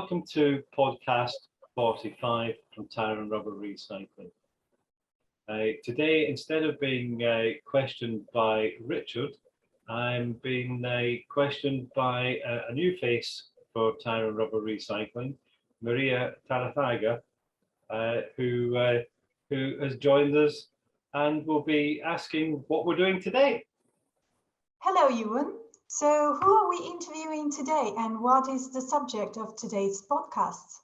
welcome to podcast 45 from Tyre and Rubber Recycling. Today, instead of being questioned by Richard, I'm being questioned by a new face for Tyre and Rubber Recycling, Maria Tarathaga, who has joined us and will be asking what we're doing today. Hello, Ewan. So who are we interviewing today and what is the subject of today's podcast?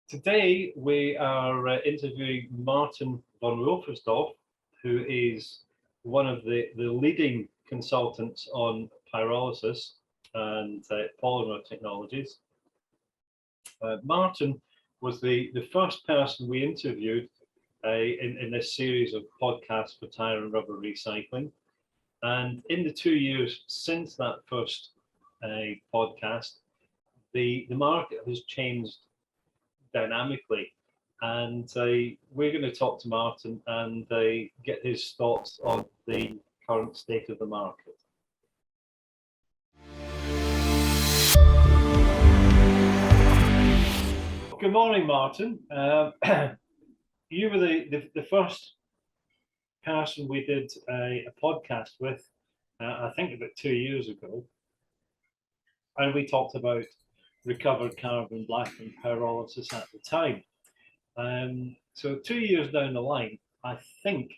Today we are interviewing Martin von Wolfersdorff, who is one of the leading consultants on pyrolysis and polymer technologies. Martin was the first person we interviewed in this series of podcasts for Tyre and Rubber Recycling. And in the 2 years since that first podcast, the market has changed dynamically. And we're going to talk to Martin and get his thoughts on the current state of the market. Good morning, Martin. You were the first person we did a podcast with, I think about 2 years ago, and we talked about recovered carbon black and pyrolysis at the time. So 2 years down the line, I think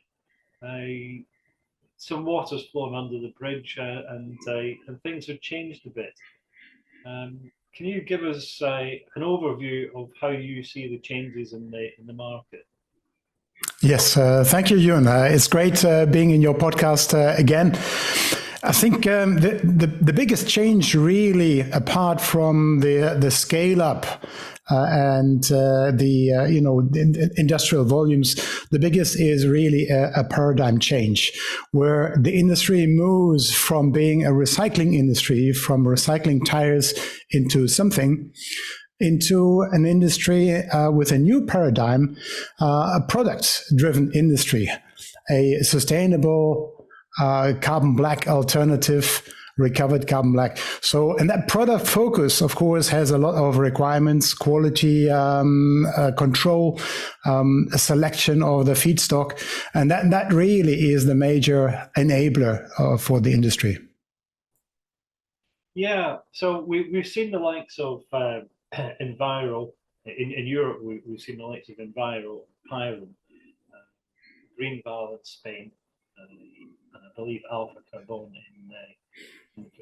some water's flown under the bridge and things have changed a bit. Can you give us an overview of how you see the changes in the market? Yes, thank you, Ewan. It's great being in your podcast again. I think the biggest change, really, apart from the scale up and the industrial volumes, the biggest is really a paradigm change, where the industry moves from being a recycling industry, from recycling tires into an industry with a new paradigm, a product-driven industry, a sustainable carbon black alternative, recovered carbon black. So, and that product focus, of course, has a lot of requirements, quality control, a selection of the feedstock, and that really is the major enabler for the industry. Yeah, so we've seen the likes of Enviro in Europe. We've seen the likes of Enviro, Pyro, Greenval in Spain, and I believe Alpha Carbon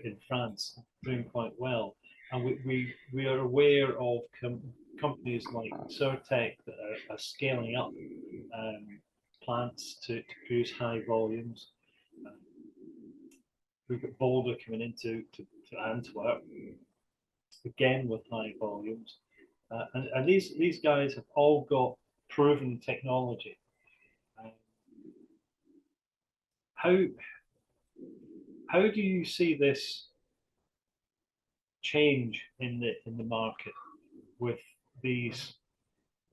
in France, doing quite well. And we are aware of companies like Surtec that are scaling up plants to produce high volumes. We've got Boulder coming into Antwerp, again with high volumes, and these guys have all got proven technology. How do you see this change in the market with these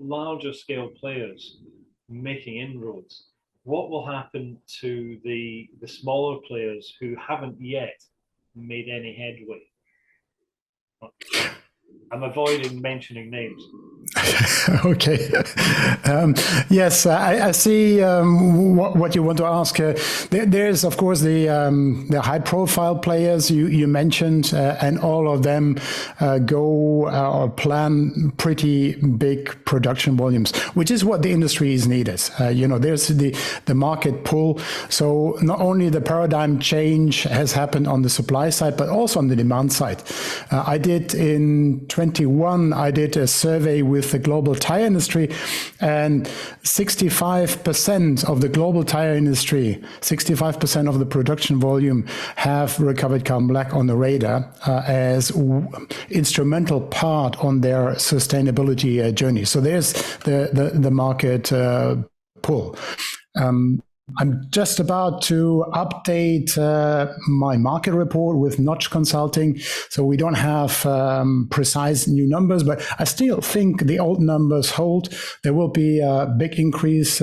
larger scale players making inroads? What will happen to the smaller players who haven't yet made any headway? I'm avoiding mentioning names. Okay. Yes, I see what you want to ask. There's, of course, the high-profile players you mentioned, and all of them go or plan pretty big production volumes, which is what the industry is needed. There's the market pull. So not only the paradigm change has happened on the supply side, but also on the demand side. I did in 21, I did a survey with the global tire industry, and 65% of the global tire industry, 65% of the production volume have recovered carbon black on the radar as instrumental part on their sustainability journey. So there's the market pull. I'm just about to update my market report with Notch Consulting, so we don't have precise new numbers, but I still think the old numbers hold. There will be a big increase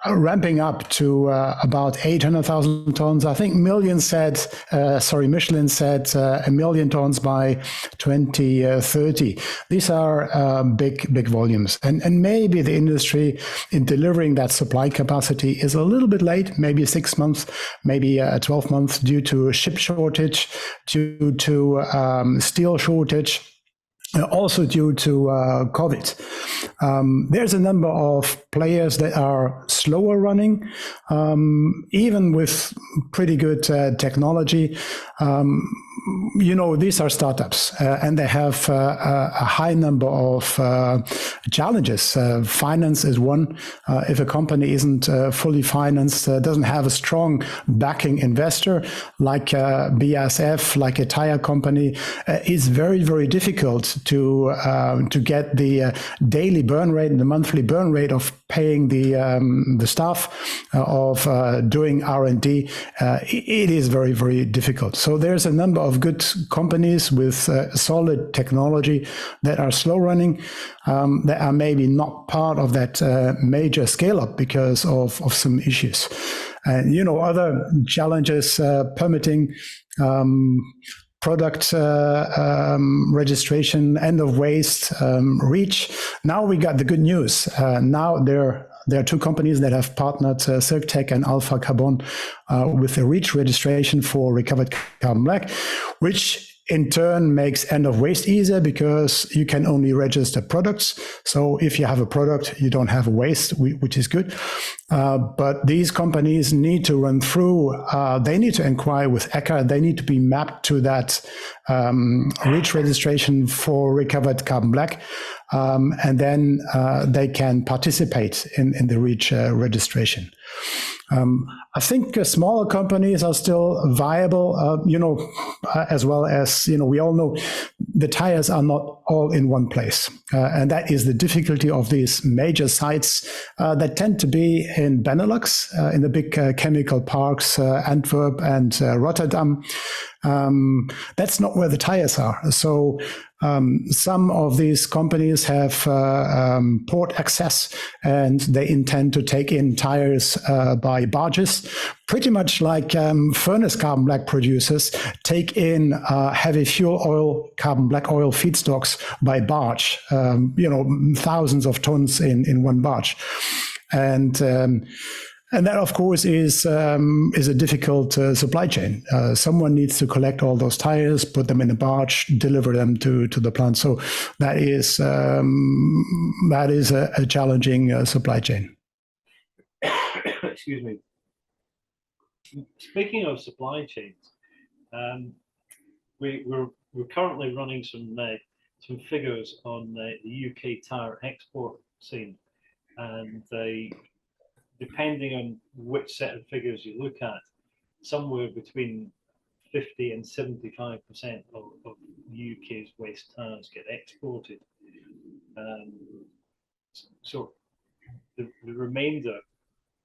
ramping up to about 800,000 tons. I think Michelin said 1 million tons by 2030. These are big volumes. And maybe the industry in delivering that supply capacity is a little bit late, maybe 6 months, maybe 12 months due to ship shortage, due to steel shortage, also due to COVID. There's a number of players that are slower running, even with pretty good technology. These are startups, and they have a high number of challenges. Finance is one. If a company isn't fully financed, doesn't have a strong backing investor like BASF, like a tire company, it's very, very difficult to get the daily burn rate and the monthly burn rate of paying the staff, of doing R&D. It is very, very difficult. So there's a number of good companies with solid technology that are slow running, that are maybe not part of that major scale up because of some issues. And other challenges, permitting, product registration, end of waste, REACH. Now we got the good news. Now there are two companies that have partnered, Circtec and Alpha Carbon, with the REACH registration for recovered carbon black, which in turn makes end of waste easier because you can only register products. So if you have a product, you don't have a waste, which is good. But these companies need to run through, they need to inquire with ECHA, they need to be mapped to that REACH registration for recovered carbon black. And then they can participate in the REACH registration. I think smaller companies are still viable, as well as, we all know the tires are not all in one place. And that is the difficulty of these major sites that tend to be in Benelux, in the big chemical parks, Antwerp and Rotterdam. That's not where the tires are. So some of these companies have port access, and they intend to take in tires by barges, pretty much like furnace carbon black producers take in heavy fuel oil, carbon black oil feedstocks by barge, thousands of tons in one barge. And that, of course, is a difficult supply chain. Someone needs to collect all those tires, put them in a barge, deliver them to the plant. So that is a challenging supply chain. Excuse me. Speaking of supply chains, we're currently running some figures on the UK tire export scene, and depending on which set of figures you look at, somewhere between 50 and 75% of the UK's waste tires get exported. So the remainder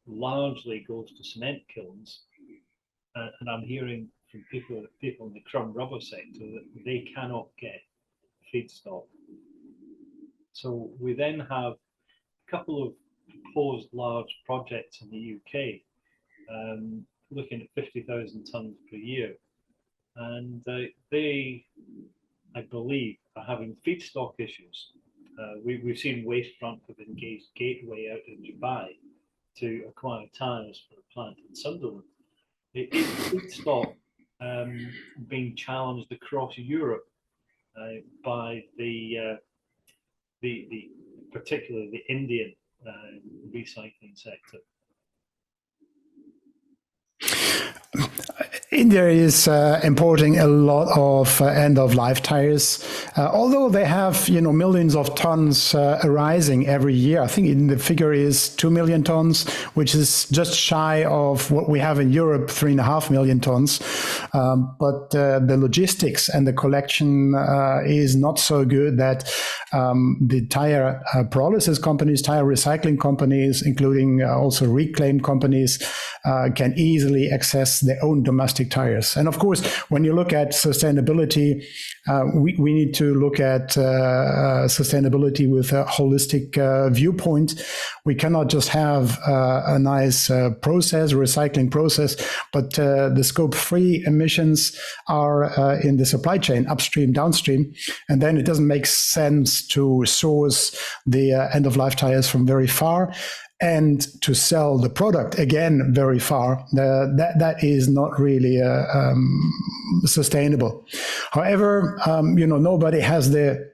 largely goes to cement kilns, and I'm hearing from people in the crumb rubber sector that they cannot get feedstock. So we then have a couple of proposed large projects in the UK, looking at 50,000 tonnes per year, and they, I believe, are having feedstock issues. We've seen Wastefront have engaged Gateway out in Dubai to acquire tyres for a plant in Sunderland. It is feedstock being challenged across Europe by particularly the Indian recycling sector. India is importing a lot of end-of-life tires, although they have, millions of tons arising every year. I think the figure is 2 million tons, which is just shy of what we have in Europe, 3.5 million tons. But the logistics and the collection is not so good that the tire pyrolysis companies, tire recycling companies, including also reclaim companies, can easily access their own domestic tires. And of course, when you look at sustainability, we need to look at sustainability with a holistic viewpoint. We cannot just have a nice process, recycling process, but the scope 3 emissions are in the supply chain, upstream, downstream, and then it doesn't make sense to source the end-of-life tires from very far and to sell the product again very far. That is not really sustainable. However, nobody has the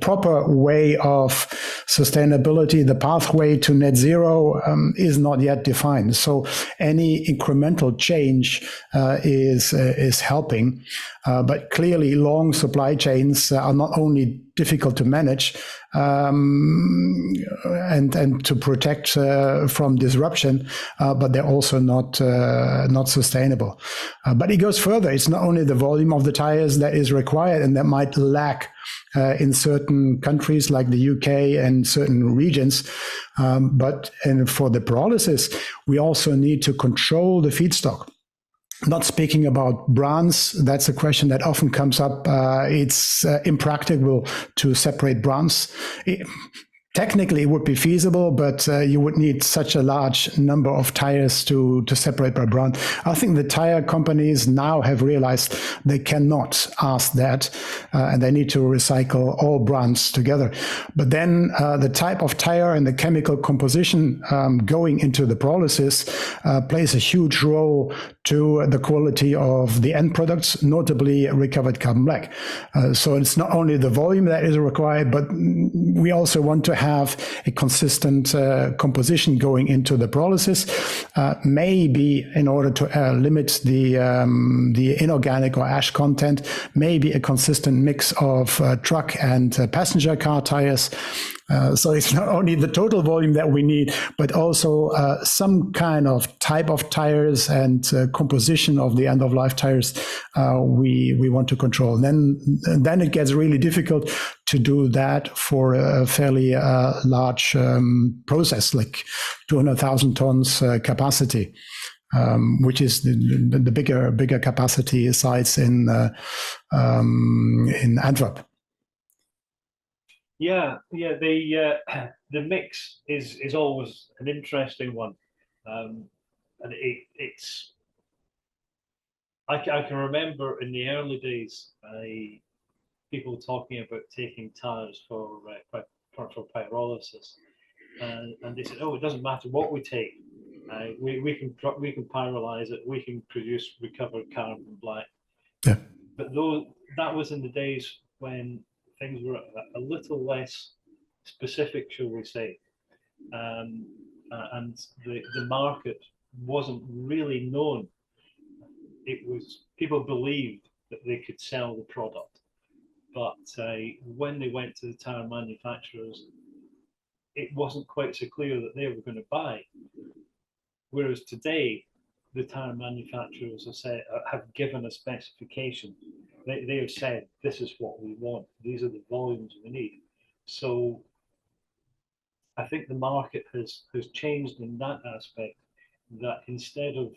proper way of sustainability. The pathway to net zero is not yet defined. So any incremental change is helping. But clearly, long supply chains are not only difficult to manage and to protect from disruption, but they're also not sustainable. But it goes further. It's not only the volume of the tires that is required and that might lack in certain countries like the UK and certain regions, but for the pyrolysis, we also need to control the feedstock. Not speaking about brands, that's a question that often comes up. It's impractical to separate brands. Technically, it would be feasible, but you would need such a large number of tires to separate by brand. I think the tire companies now have realized they cannot ask that, and they need to recycle all brands together. But then the type of tire and the chemical composition going into the pyrolysis plays a huge role to the quality of the end products, notably recovered carbon black. So it's not only the volume that is required, but we also want to have a consistent composition going into the pyrolysis, maybe in order to limit the inorganic or ash content, maybe a consistent mix of truck and passenger car tires. So it's not only the total volume that we need, but also some kind of type of tires and composition of the end-of-life tires we want to control. Then it gets really difficult to do that for a fairly large process, like 200,000 tons capacity, which is the bigger capacity sites in Antwerp. Yeah. The mix is always an interesting one, and it's. I can remember in the early days, people talking about taking tires for pyrolysis, and they said, "Oh, it doesn't matter what we take. We can pyrolyze it. We can produce recovered carbon black." Yeah. But that was in the days when things were a little less specific, shall we say, and the market wasn't really known. It was, people believed that they could sell the product, but when they went to the tire manufacturers, it wasn't quite so clear that they were going to buy. Whereas today, the tire manufacturers have given a specification. They have said, this is what we want. These are the volumes we need. So I think the market has changed in that aspect, that instead of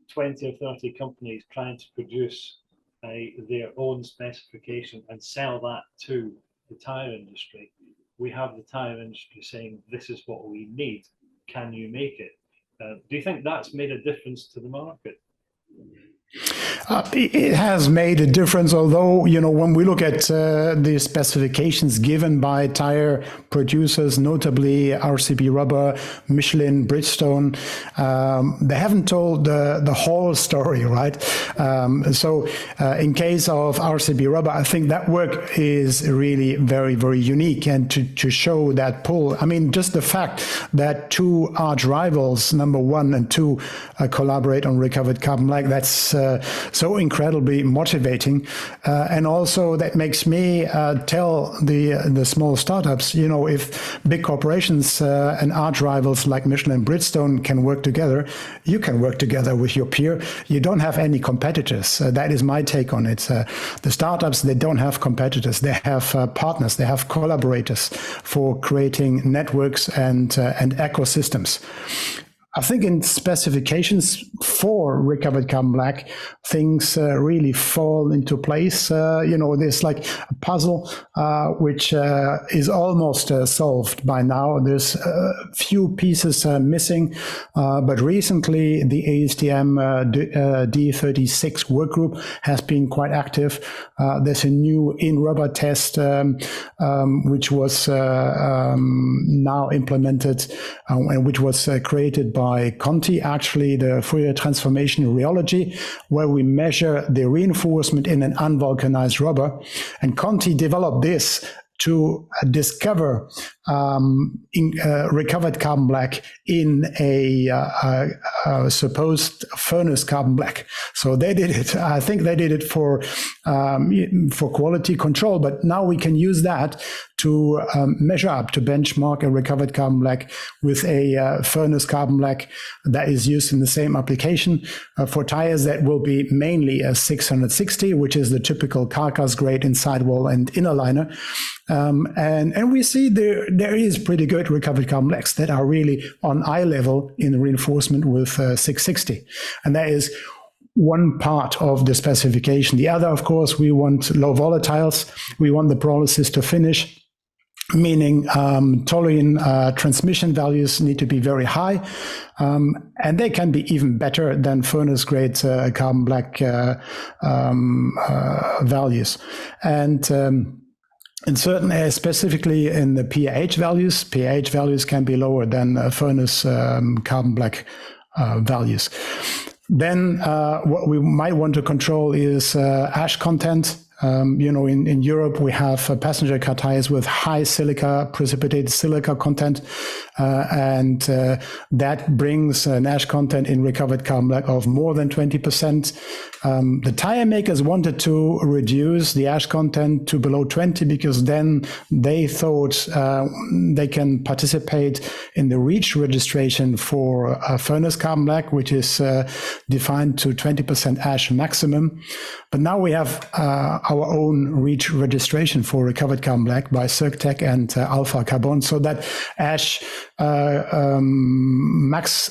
20 or 30 companies trying to produce their own specification and sell that to the tire industry, we have the tire industry saying, this is what we need. Can you make it? Do you think that's made a difference to the market? It has made a difference, although, when we look at the specifications given by tire producers, notably RCB Rubber, Michelin, Bridgestone, they haven't told the whole story, right? So in case of RCB Rubber, I think that work is really very, very unique, and to show that pull. I mean, just the fact that two arch rivals, number 1 and 2, collaborate on recovered carbon black, that's so incredibly motivating, and also that makes me tell the small startups, if big corporations and arch rivals like Michelin and Bridgestone can work together, you can work together with your peer. You don't have any competitors. That is my take on it. The startups, they don't have competitors. They have partners. They have collaborators for creating networks and ecosystems. I think in specifications for recovered carbon black, things really fall into place. There's like a puzzle which is almost solved by now. There's a few pieces missing, but recently the ASTM D36 work group has been quite active. There's a new in-rubber test which was now implemented and which was created by Conti, actually, the Fourier transformation rheology, where we measure the reinforcement in an unvulcanized rubber. And Conti developed this to discover recovered carbon black in a supposed furnace carbon black. So they did it. I think they did it for quality control, but now we can use that to measure up, to benchmark a recovered carbon black with a furnace carbon black that is used in the same application. For tires, that will be mainly a 660, which is the typical carcass grade in sidewall and inner liner. And we see there is pretty good recovered carbon blacks that are really on eye level in reinforcement with 660. And that is one part of the specification. The other, of course, we want low volatiles. We want the pyrolysis to finish, meaning toluene transmission values need to be very high, and they can be even better than furnace grade carbon black values. And certain areas, specifically in the pH values can be lower than furnace carbon black values. Then what we might want to control is ash content. In Europe, we have passenger car tires with high silica, precipitated silica content, and that brings an ash content in recovered carbon black of more than 20%. The tire makers wanted to reduce the ash content to below 20 because then they thought they can participate in the REACH registration for furnace carbon black, which is defined to 20% ash maximum. But now we have our own REACH registration for recovered carbon black by Circtec and Alpha Carbon, so that ash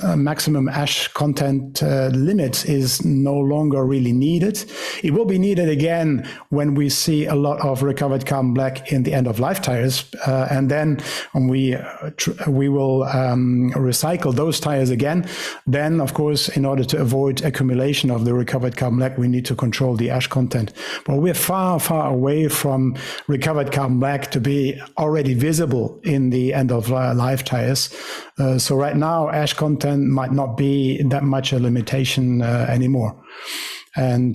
maximum ash content limit is no longer really needed. It will be needed again when we see a lot of recovered carbon black in the end of life tires, and then we will recycle those tires again. Then, of course, in order to avoid accumulation of the recovered carbon black, we need to control the ash content. But we're far away from recovered carbon black to be already visible in the end of life tires. So right now, ash content might not be that much a limitation anymore. And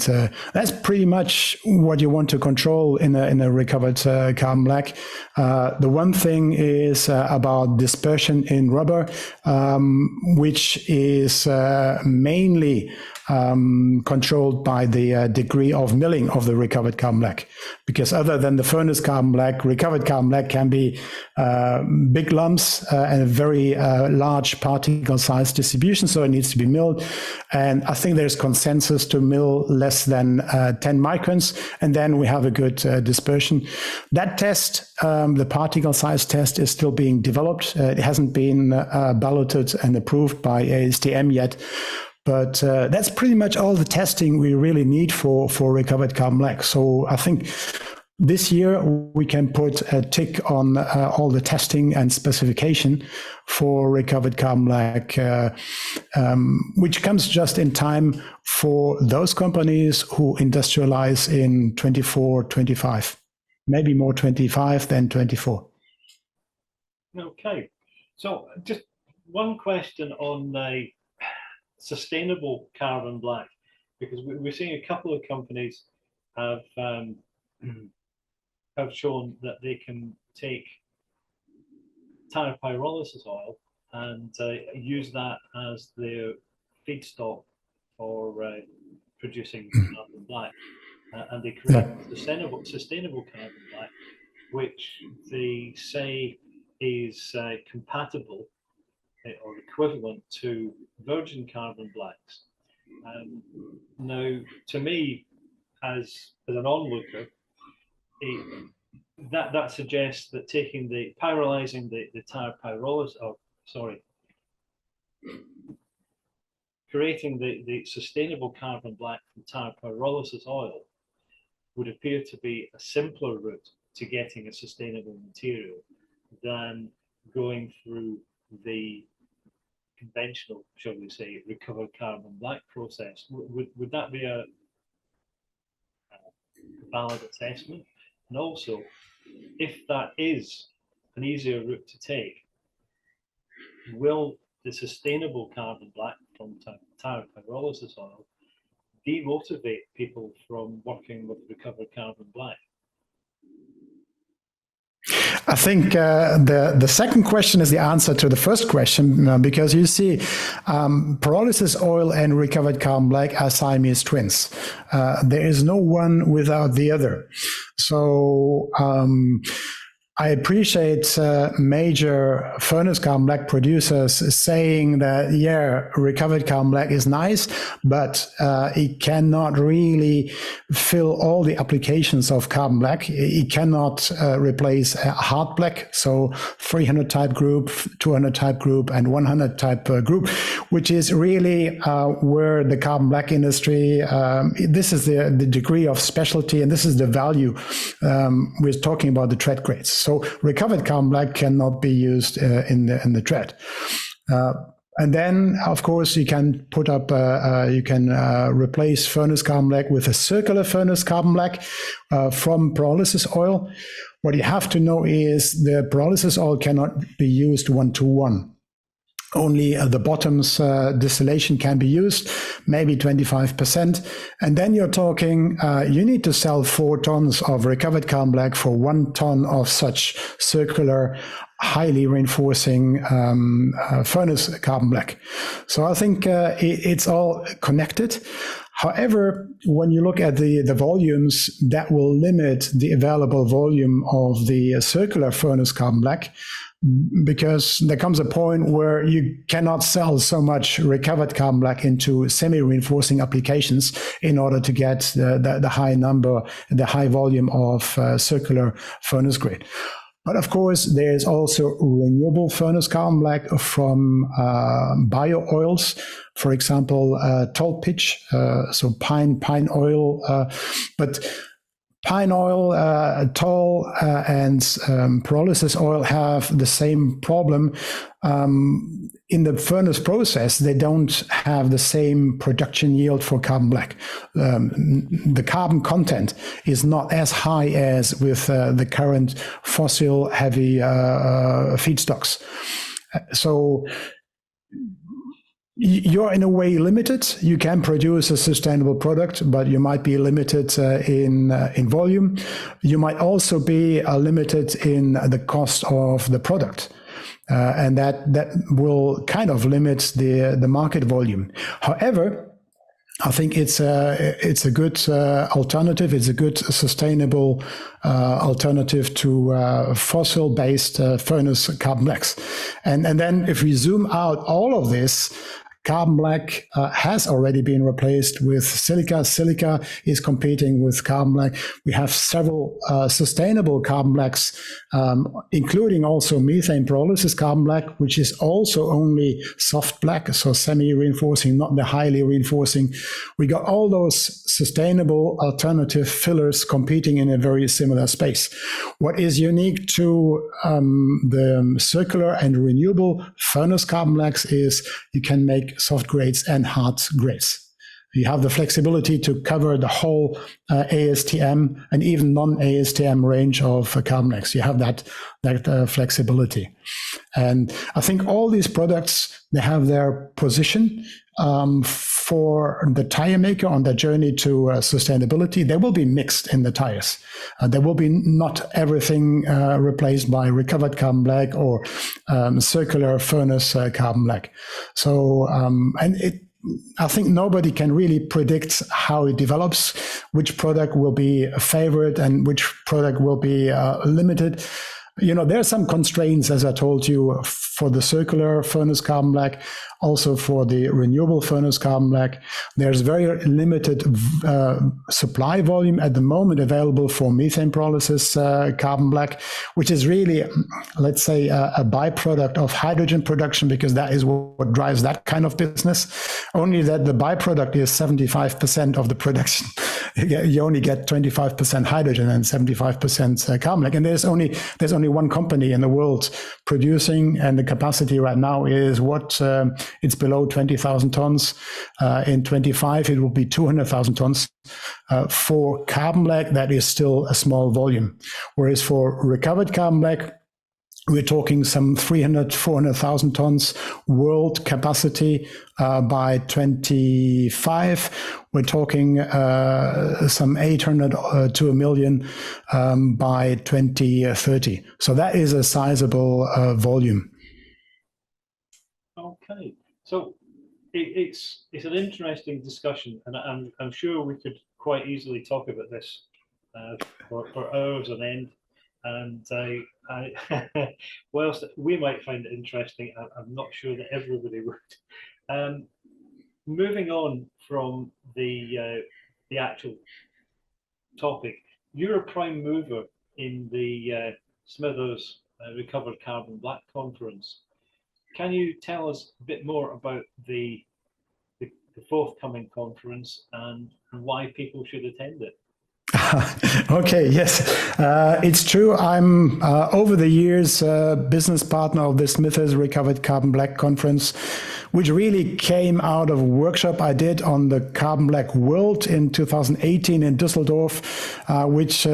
that's pretty much what you want to control in a recovered carbon black. The one thing is about dispersion in rubber, which is mainly controlled by the degree of milling of the recovered carbon black. Because other than the furnace carbon black, recovered carbon black can be big lumps and a very large particle size distribution, so it needs to be milled. And I think there's consensus to mill less than 10 microns, and then we have a good dispersion. That test, the particle size test, is still being developed. It hasn't been balloted and approved by ASTM yet. But that's pretty much all the testing we really need for recovered carbon black. So I think this year we can put a tick on all the testing and specification for recovered carbon black, which comes just in time for those companies who industrialize in 24, 25, maybe more 25 than 24. Okay, so just one question on the sustainable carbon black, because we're seeing a couple of companies have shown that they can take tire pyrolysis oil and use that as their feedstock for producing carbon black, and they create sustainable carbon black, which they say is compatible or equivalent to virgin carbon blacks. Now, to me, as an onlooker, that suggests that taking the pyrolyzing the tire pyrolysis, creating the sustainable carbon black from tire pyrolysis oil would appear to be a simpler route to getting a sustainable material than going through the conventional, shall we say, recovered carbon black process. Would that be a valid assessment? And also, if that is an easier route to take, will the sustainable carbon black from tire pyrolysis oil demotivate people from working with recovered carbon black? I think the second question is the answer to the first question, because you see, pyrolysis oil and recovered carbon black are Siamese twins. There is no one without the other. So I appreciate major furnace carbon black producers saying that, yeah, recovered carbon black is nice, but it cannot really fill all the applications of carbon black. It cannot replace a hard black, so 300 type group, 200 type group, and 100 type group, which is really where the carbon black industry, this is the degree of specialty, and this is the value. We're talking about the tread grades. So recovered carbon black cannot be used in the tread. And then, of course, you can put up, you can replace furnace carbon black with a circular furnace carbon black from pyrolysis oil. What you have to know is the pyrolysis oil cannot be used one-to-one. Only the bottoms distillation can be used, maybe 25%. And then you're talking, you need to sell 4 tons of recovered carbon black for 1 ton of such circular, highly reinforcing furnace carbon black. So I think it's all connected. However, when you look at the volumes, that will limit the available volume of the circular furnace carbon black, because there comes a point where you cannot sell so much recovered carbon black into semi-reinforcing applications in order to get the high number, the high volume of circular furnace grade. But of course, there's also renewable furnace carbon black from bio oils, for example, tall pitch, so pine oil, but pine oil, tall, and pyrolysis oil have the same problem. In the furnace process, they don't have the same production yield for carbon black. The carbon content is not as high as with the current fossil heavy feedstocks. So you're in a way limited. You can produce a sustainable product, but you might be limited in volume. You might also be limited in the cost of the product. And that will kind of limit the market volume. However, I think it's a good alternative. It's a good sustainable alternative to fossil-based furnace carbon blacks. And then if we zoom out all of this, carbon black has already been replaced with silica. Silica is competing with carbon black. We have several sustainable carbon blacks, including also methane pyrolysis carbon black, which is also only soft black, so semi-reinforcing, not the highly reinforcing. We got all those sustainable alternative fillers competing in a very similar space. What is unique to the circular and renewable furnace carbon blacks is you can make soft grades and hard grades. You have the flexibility to cover the whole ASTM and even non-ASTM range of carbon blacks. You have that flexibility. And I think all these products, they have their position for the tire maker on their journey to sustainability. They will be mixed in the tires. There will be not everything replaced by recovered carbon black or circular furnace carbon black. So, and I think nobody can really predict how it develops, which product will be a favorite and which product will be limited. There are some constraints, as I told you, for the circular furnace carbon black, also for the renewable furnace carbon black. There's very limited supply volume at the moment available for methane pyrolysis carbon black, which is really, let's say, a byproduct of hydrogen production, because that is what drives that kind of business. Only that the byproduct is 75% of the production. You only get 25% hydrogen and 75% carbon black. And there's only one company in the world producing, and the capacity right now is it's below 20,000 tons. In 25, it will be 200,000 tons. For carbon black, that is still a small volume. Whereas for recovered carbon black, we're talking some 300, 400,000 tons world capacity by 25. We're talking some 800 to a million by 2030. So that is a sizable volume. Okay, so it's an interesting discussion, and I'm sure we could quite easily talk about this for hours on end. And whilst we might find it interesting, I'm not sure that everybody would. Moving on from the actual topic, you're a prime mover in the Smithers Recovered Carbon Black Conference. Can you tell us a bit more about the forthcoming conference and why people should attend it? Okay, yes, it's true. I'm over the years business partner of the Smithers Recovered Carbon Black Conference, which really came out of a workshop I did on the Carbon Black World in 2018 in Düsseldorf, which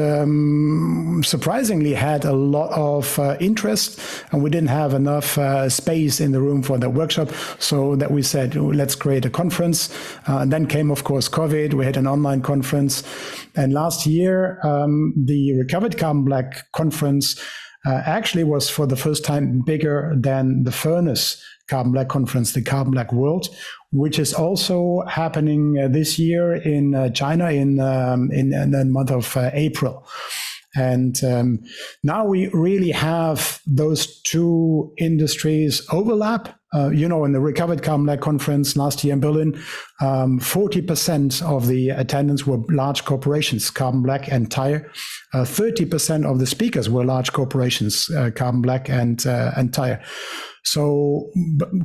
surprisingly had a lot of interest, and we didn't have enough space in the room for the workshop, so that we said, let's create a conference. And then came, of course, COVID. We had an online conference, and last year, the Recovered Carbon Black Conference actually was for the first time bigger than the Furnace Carbon Black Conference, the Carbon Black World, which is also happening this year in China in the month of April. And now we really have those two industries overlap. In the Recovered Carbon Black Conference last year in Berlin, 40% of the attendants were large corporations, Carbon Black and Tyre. 30% of the speakers were large corporations, Carbon Black and Tyre. So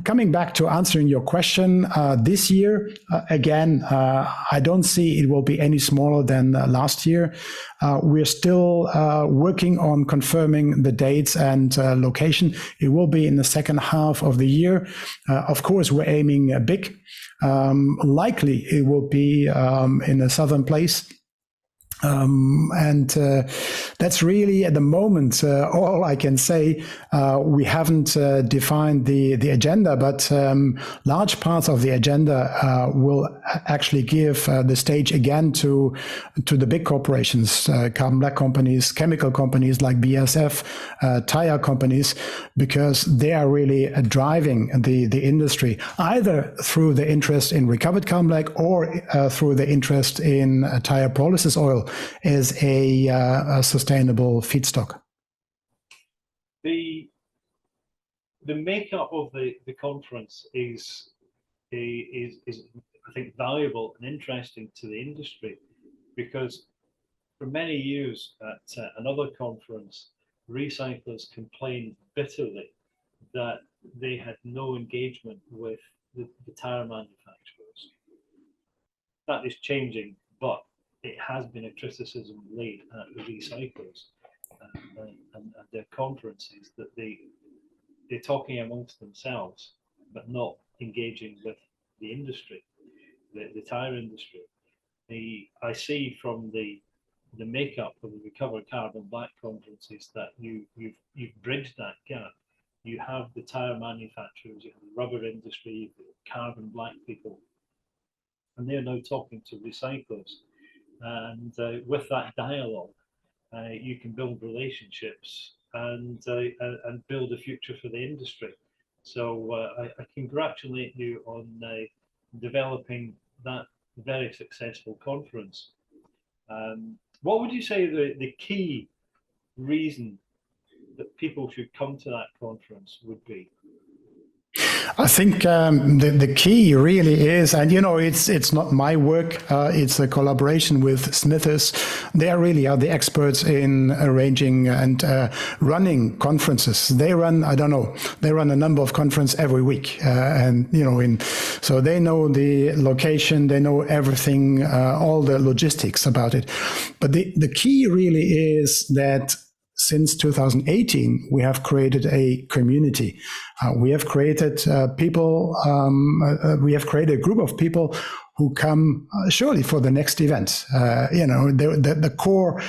coming back to answering your question, this year, again, I don't see it will be any smaller than last year. We're still working on confirming the dates and location. It will be in the second half of the year. Of course, we're aiming big. Likely it will be in a southern place. And that's really at the moment all I can say. We haven't defined the agenda, but large parts of the agenda will actually give the stage again to the big corporations, carbon black companies, chemical companies like BASF, tire companies, because they are really driving the industry, either through the interest in recovered carbon black or through the interest in tire pyrolysis oil as a sustainable feedstock. The makeup of the conference is I think valuable and interesting to the industry, because for many years at another conference, recyclers complained bitterly that they had no engagement with the tire manufacturers. That is changing, but it has been a criticism laid at the recyclers and their conferences that they're talking amongst themselves, but not engaging with the industry, the tire industry. I see from the makeup of the Recovered Carbon Black conferences that you've bridged that gap. You have the tire manufacturers, you have the rubber industry, you've got carbon black people, and they're now talking to recyclers. And with that dialogue, you can build relationships and build a future for the industry. So I congratulate you on developing that very successful conference. What would you say the key reason that people should come to that conference would be? I think the key really is, and it's not my work, it's a collaboration with Smithers. They really are the experts in arranging and running conferences. They run, they run a number of conferences every week. So they know the location, they know everything, all the logistics about it. But the key really is that since 2018, we have created a community. We have created we have created a group of people who come surely for the next event. The core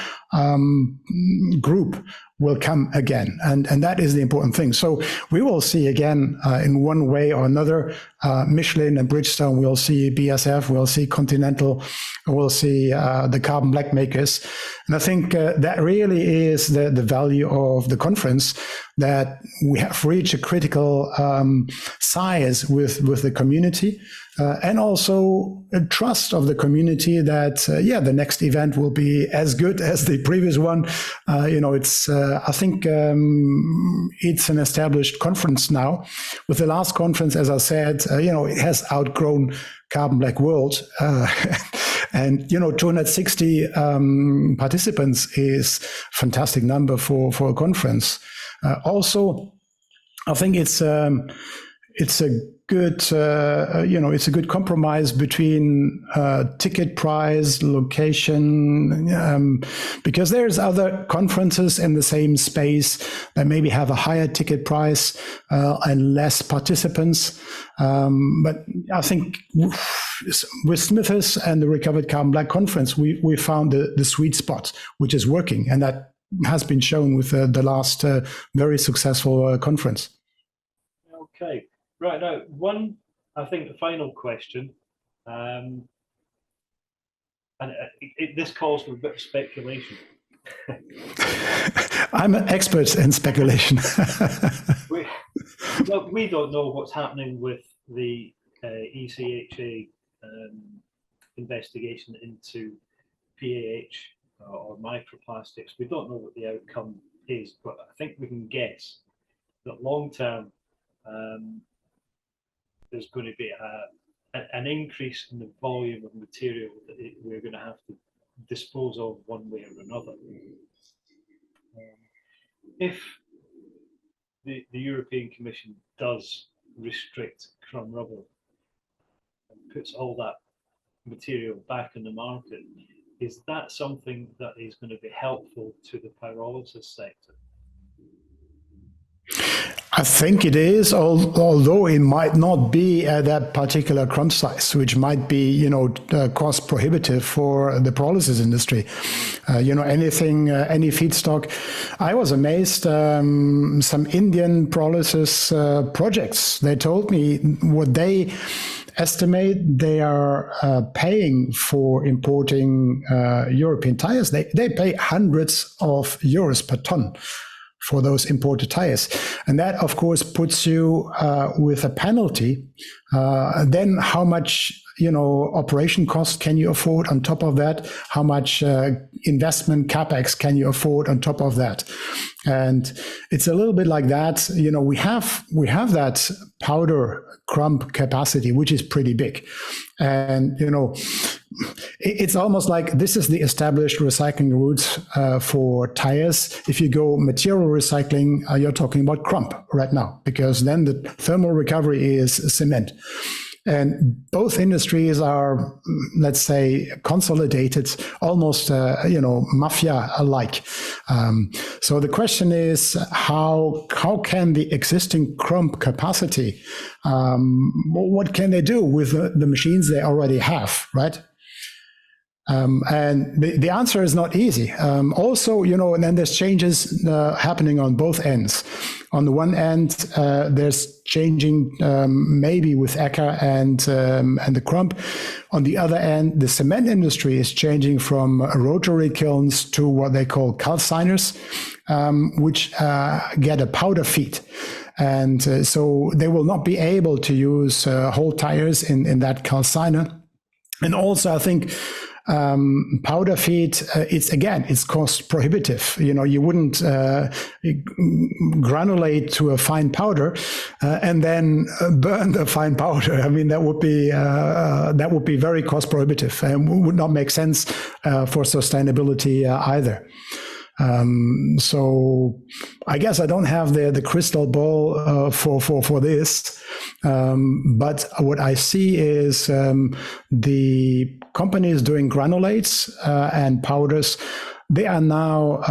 group will come again, and that is the important thing. So we will see again in one way or another Michelin and Bridgestone. We'll see BASF, we'll see Continental, we'll see the carbon black makers. And I think that really is the value of the conference, that we have reached a critical size with the community, and also a trust of the community that the next event will be as good as the previous one. I think it's an established conference now. With the last conference, as I said, it has outgrown Carbon Black World. And 260 participants is a fantastic number for a conference. Also, I think it's a good it's a good compromise between ticket price, location, because there's other conferences in the same space that maybe have a higher ticket price and less participants. But I think with Smithers and the Recovered Carbon Black Conference, we found the sweet spot, which is working, and that has been shown with the last very successful conference. Okay. Right, now, I think the final question, and this calls for a bit of speculation. I'm an expert in speculation. we don't know what's happening with the ECHA investigation into PAH or microplastics. We don't know what the outcome is, but I think we can guess that long term, there's going to be an increase in the volume of material that we're going to have to dispose of one way or another. If the European Commission does restrict crumb rubber and puts all that material back in the market, is that something that is going to be helpful to the pyrolysis sector? I think it is, although it might not be at that particular crumb size, which might be, cost prohibitive for the pyrolysis industry. Any feedstock. I was amazed, some Indian pyrolysis projects, they told me what they estimate they are paying for importing European tires. They pay hundreds of euros per ton for those imported tires. And that, of course, puts you with a penalty. Then how much, operation cost can you afford on top of that? How much investment CapEx can you afford on top of that? And it's a little bit like that. We have that powder crumb capacity, which is pretty big. And, it's almost like this is the established recycling routes for tires. If you go material recycling, you're talking about crumb right now, because then the thermal recovery is cement. And both industries are, let's say, consolidated, almost, mafia-alike. So the question is, how can the existing crumb capacity, what can they do with the machines they already have, right? And the answer is not easy. Also, and then there's changes happening on both ends. On the one end, there's changing maybe with ECHA and the crumb. On the other end, the cement industry is changing from rotary kilns to what they call calciners, which get a powder feed. And so they will not be able to use whole tires in that calciner. And also, I think powder feed, it's cost prohibitive. You wouldn't granulate to a fine powder and then burn the fine powder. I mean, that would be very cost prohibitive and would not make sense for sustainability either. So I guess I don't have the crystal ball for this, but what I see is the companies doing granulates and powders, they are now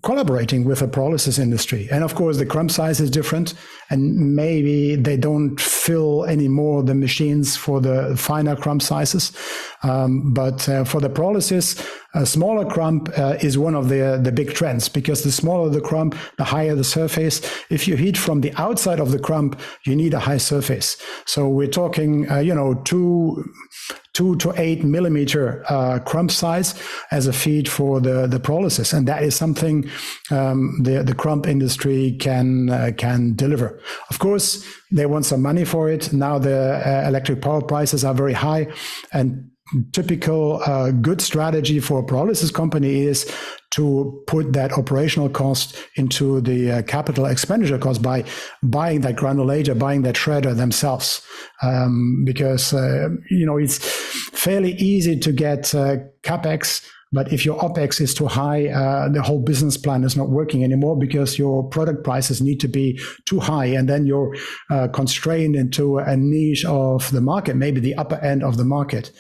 collaborating with the pyrolysis industry. And of course, the crumb size is different, and maybe they don't fill anymore the machines for the finer crumb sizes. But for the pyrolysis, a smaller crumb is one of the big trends, because the smaller the crumb, the higher the surface. If you heat from the outside of the crumb, you need a high surface. So we're talking, 2 to 8 millimeter crumb size as a feed for the pyrolysis, and that is something the crumb industry can deliver. Of course, they want some money for it. Now the electric power prices are very high, and typical good strategy for a pyrolysis company is to put that operational cost into the capital expenditure cost by buying that granulator, buying that shredder themselves, because it's fairly easy to get capex. But if your OPEX is too high, the whole business plan is not working anymore, because your product prices need to be too high. And then you're constrained into a niche of the market, maybe the upper end of the market,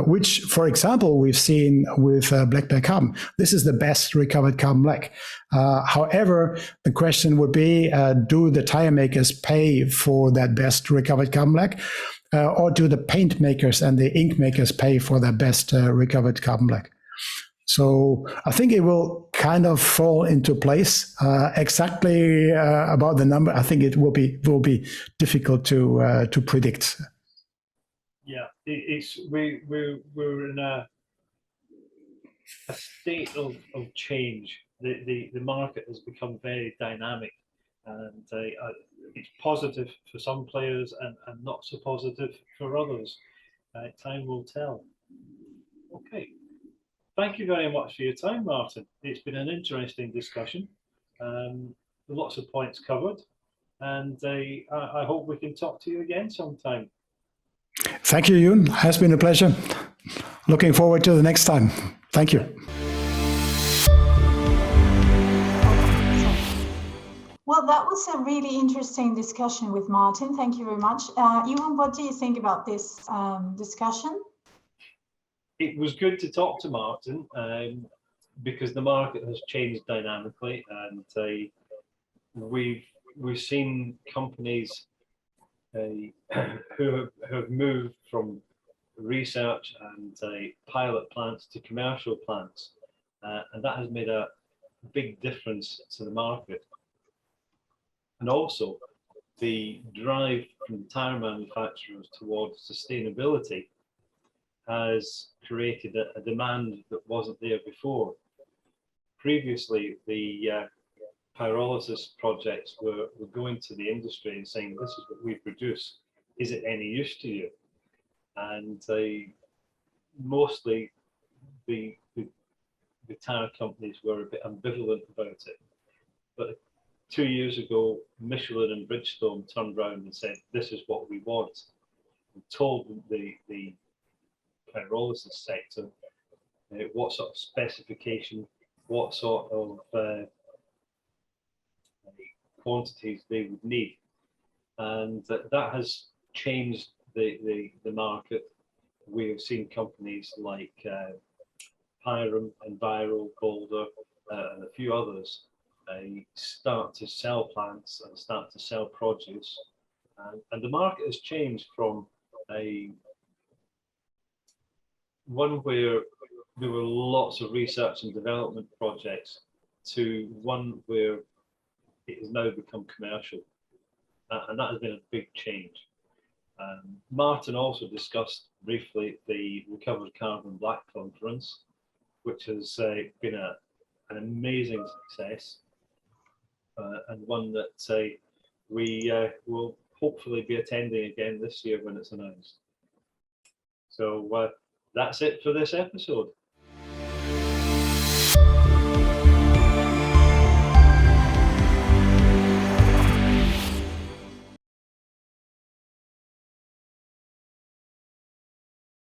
which, for example, we've seen with black bear carbon. This is the best recovered carbon black. However, the question would be, do the tire makers pay for that best recovered carbon black? Or do the paint makers and the ink makers pay for their best recovered carbon black? So I think it will kind of fall into place. Exactly about the number, I think it will be difficult to predict. Yeah, we're in a state of change. The market has become very dynamic, and it's positive for some players and not so positive for others. Time will tell. Okay. Thank you very much for your time, Martin. It's been an interesting discussion. Lots of points covered, and I hope we can talk to you again sometime. Thank you, Ewan. It has been a pleasure. Looking forward to the next time. Thank you. Well, that was a really interesting discussion with Martin. Thank you very much. Ewan, what do you think about this discussion? It was good to talk to Martin, because the market has changed dynamically, and we've seen companies who have moved from research and pilot plants to commercial plants, and that has made a big difference to the market. And also, the drive from tire manufacturers towards sustainability has created a demand that wasn't there before. Previously, the pyrolysis projects were going to the industry and saying, this is what we produce, is it any use to you? And mostly the tire companies were a bit ambivalent about it. But 2 years ago, Michelin and Bridgestone turned around and said, this is what we want, and told the pyrolysis sector what sort of specification, what sort of quantities they would need, and that has changed the market. We have seen companies like Pyrum, Enviro, Boulder, and a few others start to sell plants and start to sell produce, and the market has changed from one where there were lots of research and development projects to one where it has now become commercial, and that has been a big change. Martin also discussed briefly the Recovered Carbon Black Conference, which has been an amazing success, and one that we will hopefully be attending again this year when it's announced. So that's it for this episode.